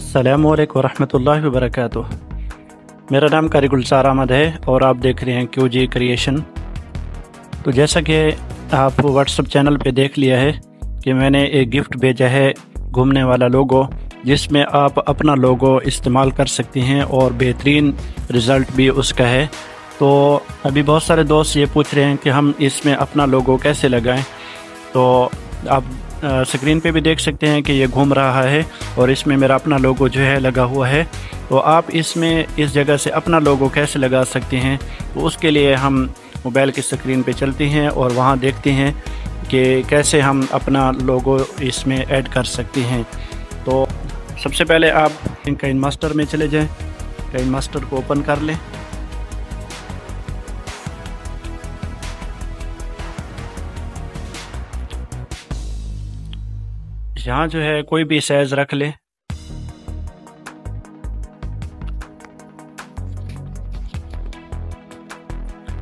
अस्सलामु अलैकुम वरहमतुल्लाहि वबरकातुह। मेरा नाम कारी गुलजार अहमद है और आप देख रहे हैं QG क्रिएशन। तो जैसा कि आप व्हाट्सएप चैनल पे देख लिया है कि मैंने एक गिफ्ट भेजा है घूमने वाला लोगो, जिसमें आप अपना लोगो इस्तेमाल कर सकती हैं और बेहतरीन रिज़ल्ट भी उसका है। तो अभी बहुत सारे दोस्त ये पूछ रहे हैं कि हम इसमें अपना लोगो कैसे लगाएं। तो आप स्क्रीन पे भी देख सकते हैं कि ये घूम रहा है और इसमें मेरा अपना लोगो जो है लगा हुआ है। तो आप इसमें इस जगह से अपना लोगो कैसे लगा सकते हैं, तो उसके लिए हम मोबाइल की स्क्रीन पे चलते हैं और वहाँ देखते हैं कि कैसे हम अपना लोगो इसमें ऐड कर सकते हैं। तो सबसे पहले आप काइन मास्टर में चले जाएं, काइन मास्टर को ओपन कर लें। यहाँ जो है कोई भी साइज रख ले।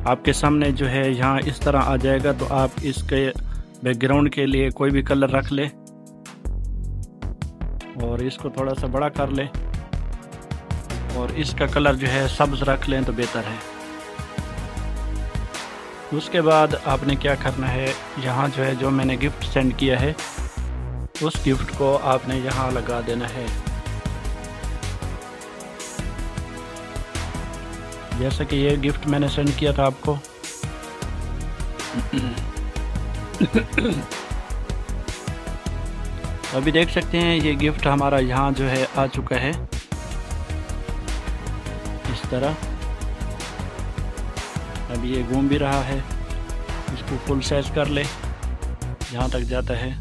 आपके सामने जो है यहाँ इस तरह आ जाएगा, तो आप इसके बैकग्राउंड के लिए कोई भी कलर रख ले और इसको थोड़ा सा बड़ा कर ले और इसका कलर जो है सब्ज रख लें तो बेहतर है। उसके बाद आपने क्या करना है, यहाँ जो है जो मैंने गिफ्ट सेंड किया है उस गिफ्ट को आपने यहाँ लगा देना है। जैसा कि ये गिफ्ट मैंने सेंड किया था आपको। अभी देख सकते हैं ये गिफ्ट हमारा यहाँ जो है आ चुका है इस तरह। अभी ये घूम भी रहा है, इसको फुल साइज कर ले जहाँ तक जाता है।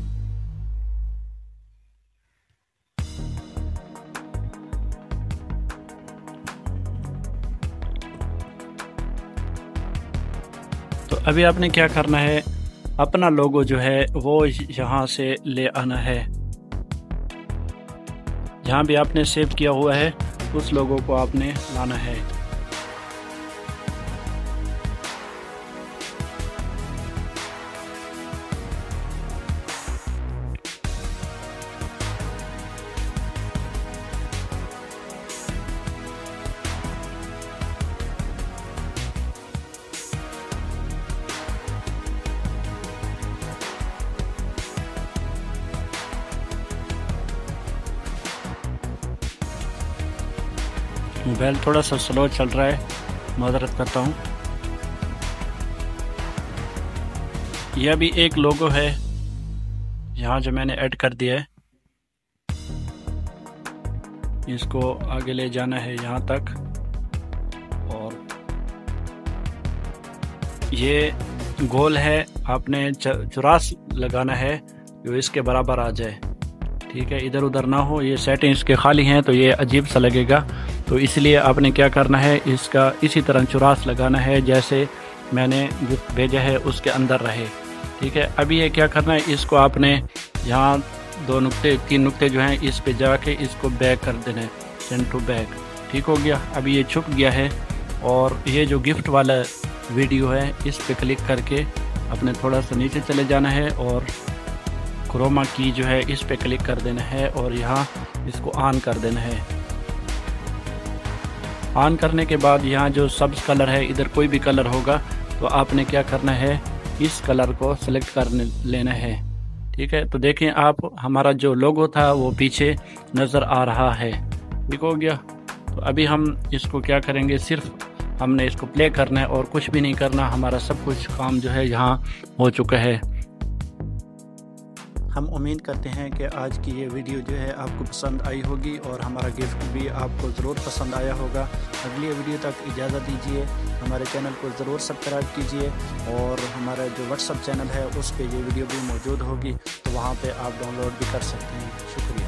तो अभी आपने क्या करना है, अपना लोगो जो है वो यहाँ से ले आना है। जहाँ भी आपने सेव किया हुआ है उस लोगो को आपने लाना है। मोबाइल थोड़ा सा स्लो चल रहा है, माजरत करता हूँ। यह भी एक लोगो है यहाँ जो मैंने ऐड कर दिया है। इसको आगे ले जाना है यहाँ तक और ये गोल है, आपने चौरास लगाना है जो इसके बराबर आ जाए। ठीक है, इधर उधर ना हो, ये सेटिंग इसके खाली हैं तो ये अजीब सा लगेगा। तो इसलिए आपने क्या करना है, इसका इसी तरह चौरास लगाना है जैसे मैंने गिफ्ट भेजा है उसके अंदर रहे। ठीक है, अभी ये क्या करना है, इसको आपने यहाँ 2 नुक्ते 3 नुक्ते जो हैं इस पे जाके इसको बैक कर देना है, सेंड टू बैक। ठीक हो गया। अभी ये छुप गया है और ये जो गिफ्ट वाला वीडियो है इस पे क्लिक करके अपने थोड़ा सा नीचे चले जाना है और क्रोमा की जो है इस पे क्लिक कर देना है और यहाँ इसको ऑन कर देना है। ऑन करने के बाद यहाँ जो सब्ज कलर है, इधर कोई भी कलर होगा तो आपने क्या करना है, इस कलर को सिलेक्ट कर लेना है। ठीक है, तो देखें आप, हमारा जो लोगो था वो पीछे नज़र आ रहा है। ठीक हो गया। तो अभी हम इसको क्या करेंगे, सिर्फ हमने इसको प्ले करना है और कुछ भी नहीं करना, हमारा सब कुछ काम जो है यहाँ हो चुका है। हम उम्मीद करते हैं कि आज की ये वीडियो जो है आपको पसंद आई होगी और हमारा गिफ्ट भी आपको ज़रूर पसंद आया होगा। अगली वीडियो तक इजाज़त दीजिए, हमारे चैनल को ज़रूर सब्सक्राइब कीजिए और हमारा जो व्हाट्सएप चैनल है उस पर ये वीडियो भी मौजूद होगी, तो वहाँ पे आप डाउनलोड भी कर सकते हैं। शुक्रिया।